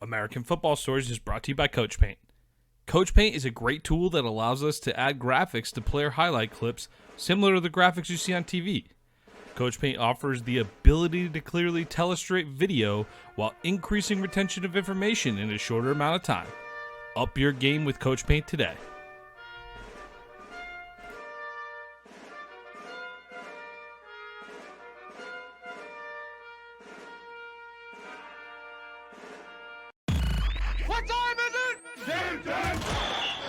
American Football Stories is brought to you by Coach Paint. Coach Paint is a great tool that allows us to add graphics to player highlight clips similar to the graphics you see on TV. Coach Paint offers the ability to clearly tellustrate video while increasing retention of information in a shorter amount of time. Up your game with Coach Paint today. What time is it? Game time!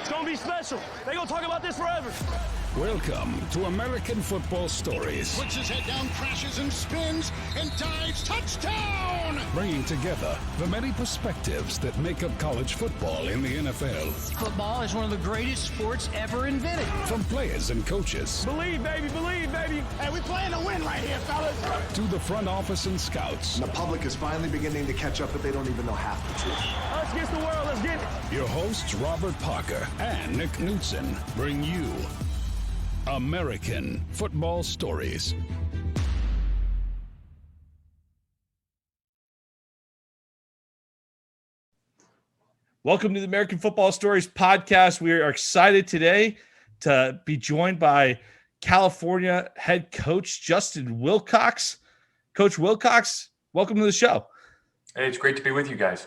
It's gonna be special. They gonna talk about this forever. Welcome to American Football Stories. Puts his head down, crashes and spins, and dives. Touchdown! Bringing together the many perspectives that make up college football in the NFL. Football is one of the greatest sports ever invented. From players and coaches. Believe, baby, believe, baby. Hey, we playing to win right here, fellas. To the front office and scouts. The public is finally beginning to catch up, but they don't even know half the truth. Us against the world, let's get it. Your hosts, Robert Parker and Nick Knudsen, bring you American Football Stories. Welcome to the American Football Stories podcast. We are excited today to be joined by California head coach Justin Wilcox. Coach Wilcox, welcome to the show. Hey, it's great to be with you guys.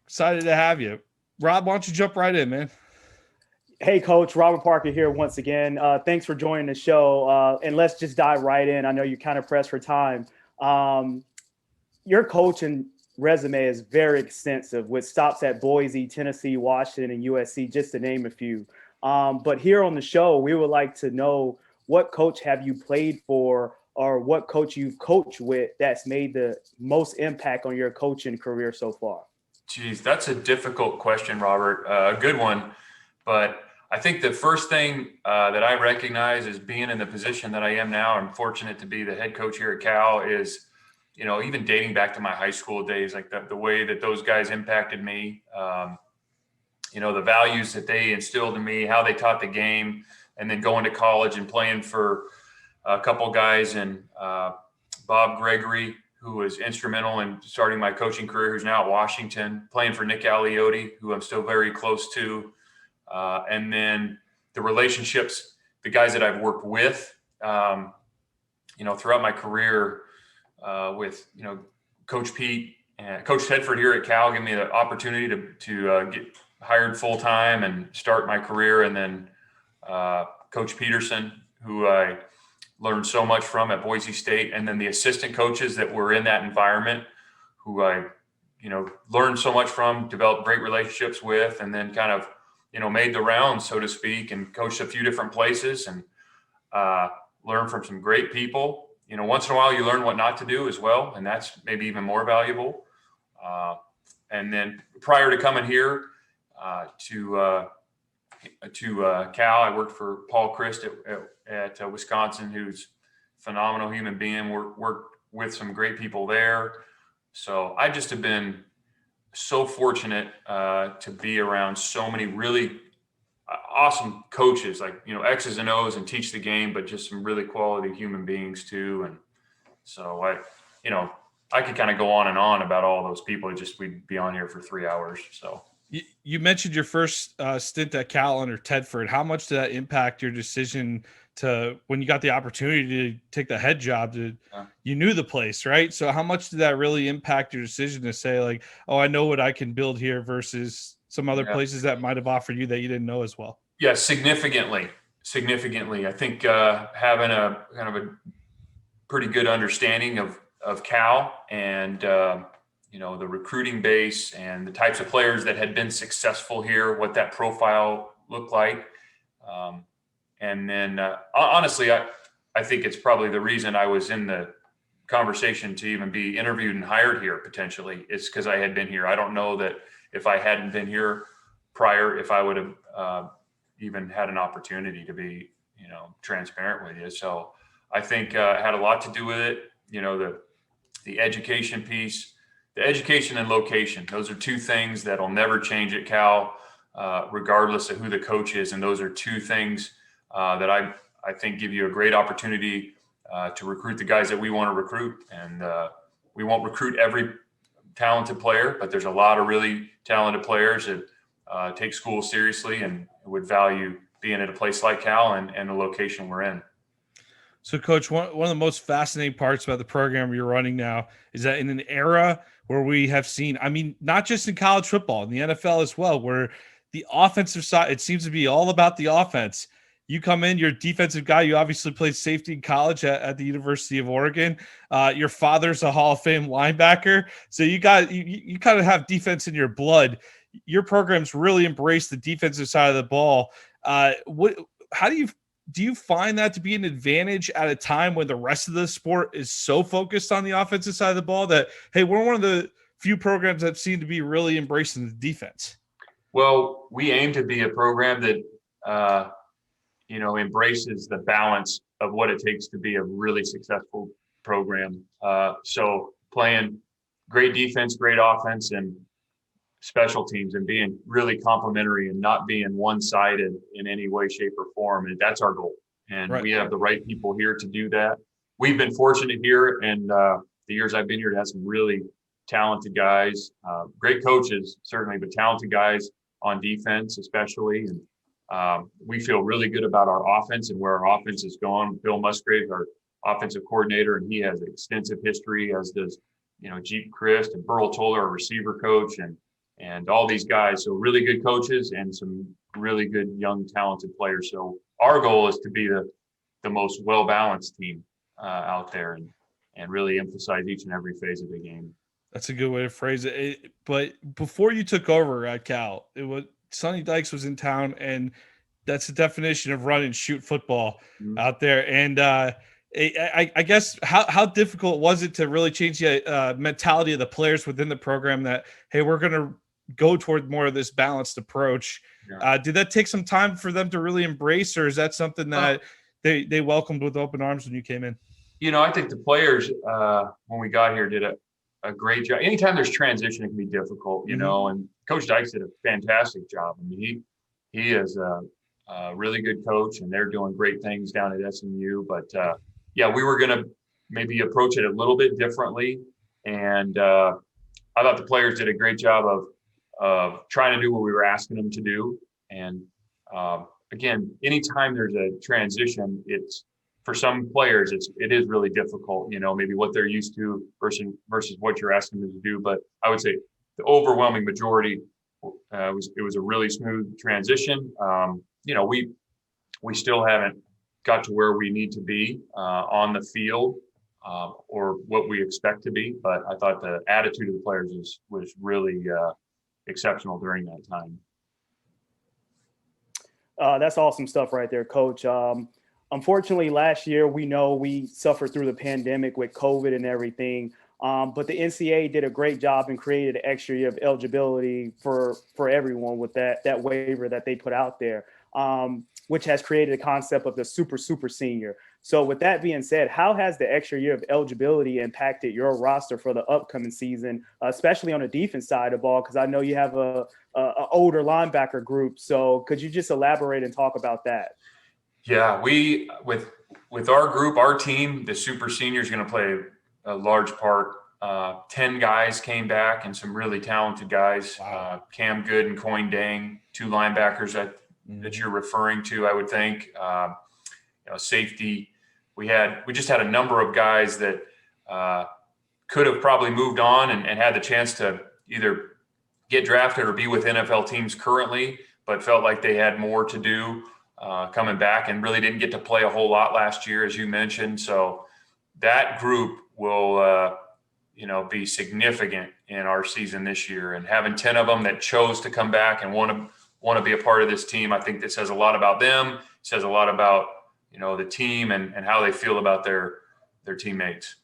Excited to have you. Rob, why don't you jump right in, man? Hey, Coach. Robert Parker here once again. Thanks for joining the show. And let's just dive right in. I know you're kind of pressed for time. Your coaching resume is very extensive with stops at Boise, Tennessee, Washington, and USC, just to name a few. But here on the show, we would like to know what coach have you played for or what coach you've coached with that's made the most impact on your coaching career so far? Geez, that's a difficult question, Robert. A good one. But I think the first thing that I recognize as being in the position that I am now, I'm fortunate to be the head coach here at Cal, is, you know, even dating back to my high school days, like the way that those guys impacted me, you know, the values that they instilled in me, how they taught the game, and then going to college and playing for a couple guys and Bob Gregory, who was instrumental in starting my coaching career, who's now at Washington, playing for Nick Aliotti, who I'm still very close to. And then the relationships, the guys that I've worked with, you know, throughout my career with, you know, Coach Pete and Coach Tedford here at Cal, gave me the opportunity to get hired full-time and start my career. And then Coach Peterson, who I learned so much from at Boise State. And then the assistant coaches that were in that environment, who I, you know, learned so much from, developed great relationships with, and then kind of, you know, made the rounds, so to speak, and coached a few different places and learned from some great people. You know, once in a while you learn what not to do as well, and that's maybe even more valuable. And then prior to coming here to Cal, I worked for Paul Christ at Wisconsin, who's a phenomenal human being. Worked with some great people there. So I just have been so fortunate to be around so many really awesome coaches, like, you know, X's and O's and teach the game, but just some really quality human beings too. And so I could kind of go on and on about all those people. We'd be on here for 3 hours. So you mentioned your first stint at Cal under Tedford. How much did that impact your decision to, when you got the opportunity to take the head job, you knew the place, right? So how much did that really impact your decision to say, like, oh, I know what I can build here versus some other places that might have offered you that you didn't know as well? Yeah, significantly. I think having a kind of a pretty good understanding of Cal and, you know, the recruiting base and the types of players that had been successful here, what that profile looked like. And then honestly, I think it's probably the reason I was in the conversation to even be interviewed and hired here potentially. It's because I had been here. I don't know that if I hadn't been here prior, if I would have even had an opportunity to be, you know, transparent with you. So I think it had a lot to do with it. You know, the education piece, the education and location, those are two things that'll never change at Cal, regardless of who the coach is. And those are two things that I think give you a great opportunity to recruit the guys that we want to recruit. And we won't recruit every talented player, but there's a lot of really talented players that take school seriously and would value being at a place like Cal and the location we're in. So, Coach, one of the most fascinating parts about the program you're running now is that in an era where we have seen, I mean, not just in college football, in the NFL as well, where the offensive side, it seems to be all about the offense. You come in, you're a defensive guy. You obviously played safety in college at the University of Oregon. Your father's a Hall of Fame linebacker. So you kind of have defense in your blood. Your program's really embraced the defensive side of the ball. How do you find that to be an advantage at a time when the rest of the sport is so focused on the offensive side of the ball that, hey, we're one of the few programs that seem to be really embracing the defense? Well, we aim to be a program that, embraces the balance of what it takes to be a really successful program. So playing great defense, great offense, and special teams, and being really complementary and not being one-sided in any way, shape, or form. And that's our goal. And right. We have the right people here to do that. We've been fortunate here, and the years I've been here, to have some really talented guys, great coaches, certainly, but talented guys on defense, especially. And we feel really good about our offense and where our offense is going. Bill Musgrave, our offensive coordinator, and he has extensive history, as does, Jeep Christ and Burl Toller, our receiver coach, and all these guys. So really good coaches and some really good young talented players. So our goal is to be the most well-balanced team out there and really emphasize each and every phase of the game. That's a good way to phrase it. But before you took over at Cal, Sonny Dykes was in town, and that's the definition of run and shoot football out there. And I guess how difficult was it to really change the mentality of the players within the program that, hey, we're going to go toward more of this balanced approach? Yeah. Did that take some time for them to really embrace, or is that something that they welcomed with open arms when you came in? I think the players, when we got here, did a great job. Anytime there's transition, it can be difficult, and Coach Dykes did a fantastic job. I mean, he is a really good coach, and they're doing great things down at SMU. But we were going to maybe approach it a little bit differently. And I thought the players did a great job of trying to do what we were asking them to do. And again, anytime there's a transition, for some players, it is really difficult, maybe what they're used to versus what you're asking them to do. But I would say the overwhelming majority it was a really smooth transition. We still haven't got to where we need to be on the field or what we expect to be, but I thought the attitude of the players was really exceptional during that time. That's awesome stuff right there, Coach. Unfortunately, last year, we know we suffered through the pandemic with COVID and everything. But the NCAA did a great job and created an extra year of eligibility for everyone with that waiver that they put out there, which has created a concept of the super senior. So with that being said, how has the extra year of eligibility impacted your roster for the upcoming season, especially on the defense side of the ball? Because I know you have a older linebacker group. So could you just elaborate and talk about that? Yeah, we with our group, our team, the super senior is going to play a large part. 10 guys came back and some really talented guys. Wow. Cam Good and Coin Dang, two linebackers that you're referring to, I would think. Safety. We just had a number of guys that could have probably moved on and had the chance to either get drafted or be with NFL teams currently, but felt like they had more to do coming back and really didn't get to play a whole lot last year, as you mentioned. So that group will, be significant in our season this year. And having 10 of them that chose to come back and want to be a part of this team, I think that says a lot about them. It says a lot about, the team and how they feel about their teammates.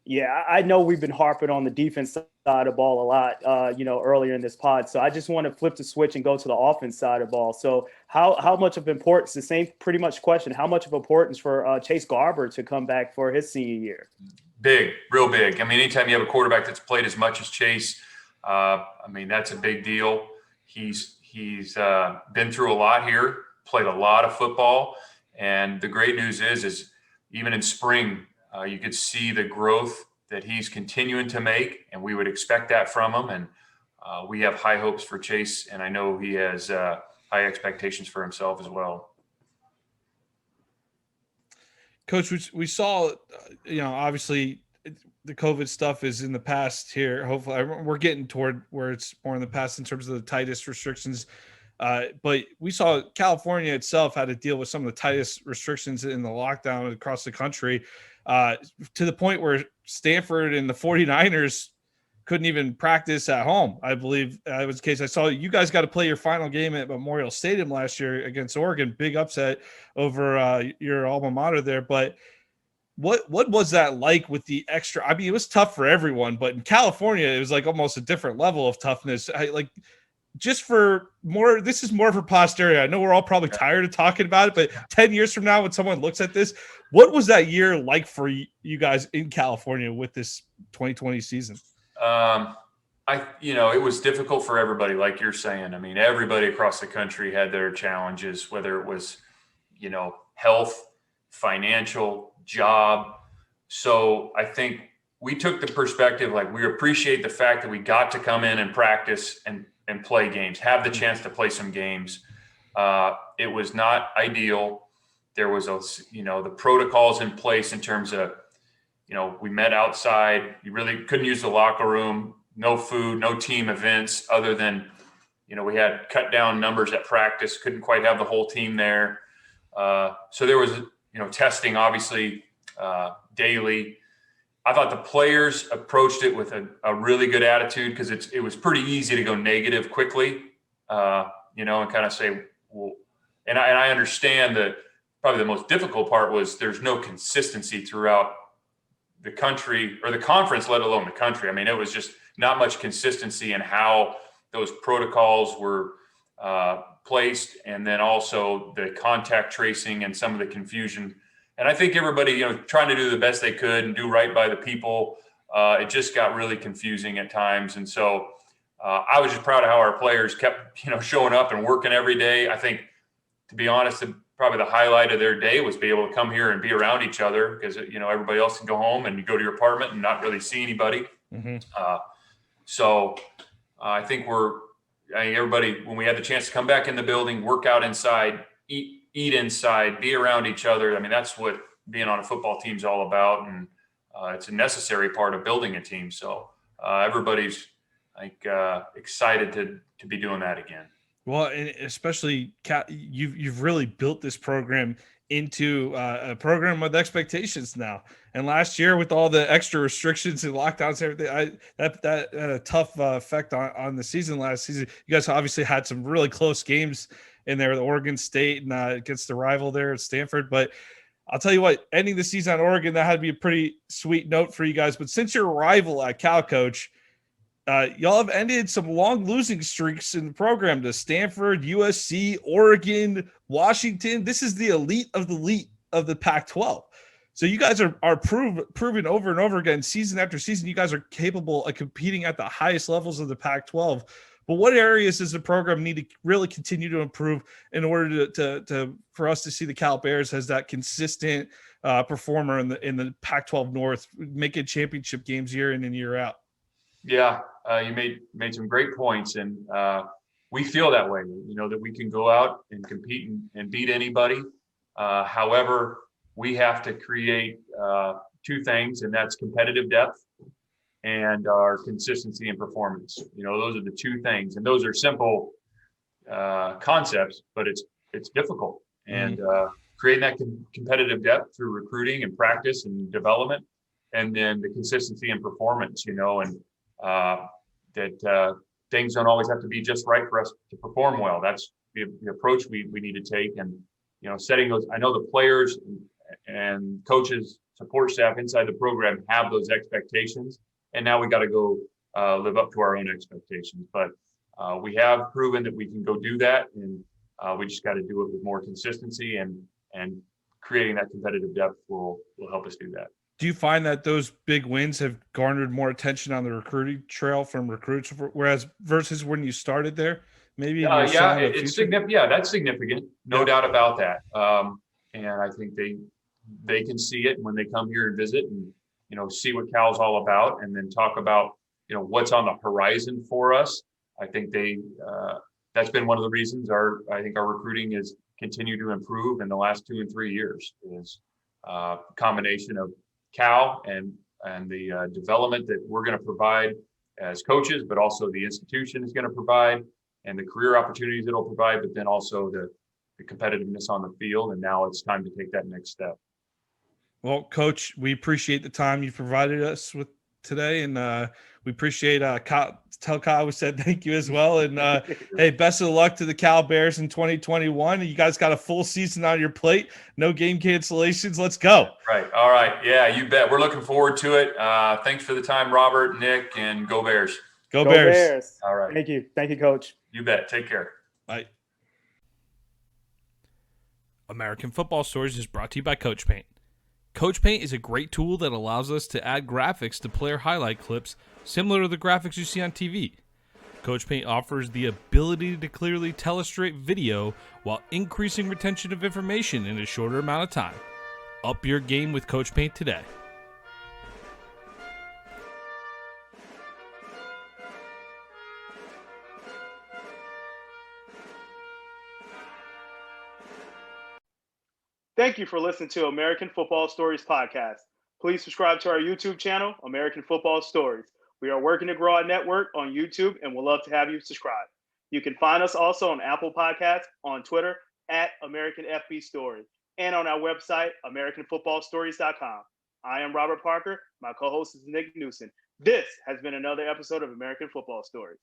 Yeah, I know we've been harping on the defense side of the ball a lot, earlier in this pod. So I just want to flip the switch and go to the offense side of the ball. So how much of importance, the same pretty much question, how much of importance for Chase Garber to come back for his senior year? Big, real big. I mean, anytime you have a quarterback that's played as much as Chase, that's a big deal. He's been through a lot here, played a lot of football. And the great news is even in spring, you could see the growth that he's continuing to make, and we would expect that from him. And we have high hopes for Chase, and I know he has high expectations for himself as well. Coach, we saw, obviously the COVID stuff is in the past here. Hopefully we're getting toward where it's more in the past in terms of the tightest restrictions. But we saw California itself had to deal with some of the tightest restrictions in the lockdown across the country, to the point where Stanford and the 49ers couldn't even practice at home. I believe that was the case. I saw you guys got to play your final game at Memorial Stadium last year against Oregon. Big upset over your alma mater there. But what was that like with the extra? I mean, it was tough for everyone, but in California, it was like almost a different level of toughness. Just for more, this is more for posterity. I know we're all probably tired of talking about it, but 10 years from now, when someone looks at this, what was that year like for you guys in California with this 2020 season? It was difficult for everybody, like you're saying. I mean, everybody across the country had their challenges, whether it was, health, financial, job. So I think we took the perspective, like, we appreciate the fact that we got to come in and practice and play games, have the chance to play some games. It was not ideal. There was the protocols in place in terms of, we met outside. You really couldn't use the locker room, no food, no team events other than, we had cut down numbers at practice, couldn't quite have the whole team there. So there was, testing obviously daily. I thought the players approached it with a really good attitude, because it was pretty easy to go negative quickly, and kind of say, well, and I understand that probably the most difficult part was there's no consistency throughout the country or the conference, let alone the country. I mean, it was just not much consistency in how those protocols were placed, and then also the contact tracing and some of the confusion. And I think everybody, trying to do the best they could and do right by the people, it just got really confusing at times. And so I was just proud of how our players kept, showing up and working every day. I think, to be honest, probably the highlight of their day was be able to come here and be around each other, because, everybody else can go home and you go to your apartment and not really see anybody. Mm-hmm. So I think everybody, when we had the chance to come back in the building, work out inside, eat inside, be around each other. I mean, that's what being on a football team is all about. And it's a necessary part of building a team. So everybody's excited to be doing that again. Well, and especially you've really built this program into a program with expectations now. And last year, with all the extra restrictions and lockdowns and everything, that had a tough effect on the season last season. You guys obviously had some really close games in there with Oregon State and against the rival there at Stanford. But I'll tell you what, ending the season on Oregon, that had to be a pretty sweet note for you guys. But since your rival at Cal, Coach, y'all have ended some long losing streaks in the program to Stanford, USC, Oregon, Washington. This is the elite of the Pac-12. So you guys are proven over and over again, season after season, you guys are capable of competing at the highest levels of the Pac-12. But what areas does the program need to really continue to improve in order to for us to see the Cal Bears as that consistent performer in the Pac-12 North, making championship games year in and year out? Yeah, you made some great points, and we feel that way. That we can go out and compete and beat anybody. However, we have to create two things, and that's competitive depth and our consistency and performance. Those are the two things, and those are simple concepts, but it's difficult. And creating that competitive depth through recruiting and practice and development, and then the consistency and performance. That things don't always have to be just right for us to perform well. That's the approach we need to take. And, setting those, I know the players and coaches, support staff inside the program have those expectations. And now we got to go live up to our own expectations. But we have proven that we can go do that. And we just got to do it with more consistency, and creating that competitive depth will help us do that. Do you find that those big wins have garnered more attention on the recruiting trail from recruits, whereas versus when you started there? Maybe. It's significant. Yeah, that's significant. No doubt about that. And I think they can see it when they come here and visit. And see what Cal's all about, and then talk about, what's on the horizon for us. I think that's been one of the reasons I think our recruiting has continued to improve in the last 2 and 3 years, is a combination of Cal and the development that we're going to provide as coaches, but also the institution is going to provide, and the career opportunities it'll provide, but then also the competitiveness on the field. And now it's time to take that next step. Well, Coach, we appreciate the time you provided us with today, and we appreciate Kyle. Tell Kyle we said thank you as well, and hey, best of luck to the Cal Bears in 2021. You guys got a full season on your plate, no game cancellations. Let's go. Right. All right. Yeah, you bet. We're looking forward to it. Thanks for the time, Robert, Nick, and go Bears. Go Bears. Bears. All right. Thank you, Coach. You bet. Take care. Bye. American Football Stories is brought to you by Coach Paint. Coach Paint is a great tool that allows us to add graphics to player highlight clips similar to the graphics you see on TV. Coach Paint offers the ability to clearly tell a straight video while increasing retention of information in a shorter amount of time. Up your game with Coach Paint today. Thank you for listening to American Football Stories podcast. Please subscribe to our YouTube channel, American Football Stories. We are working to grow our network on YouTube and would love to have you subscribe. You can find us also on Apple Podcasts, on Twitter at American FB Story, and on our website, AmericanFootballStories.com. I am Robert Parker. My co-host is Nick Knudsen. This has been another episode of American Football Stories.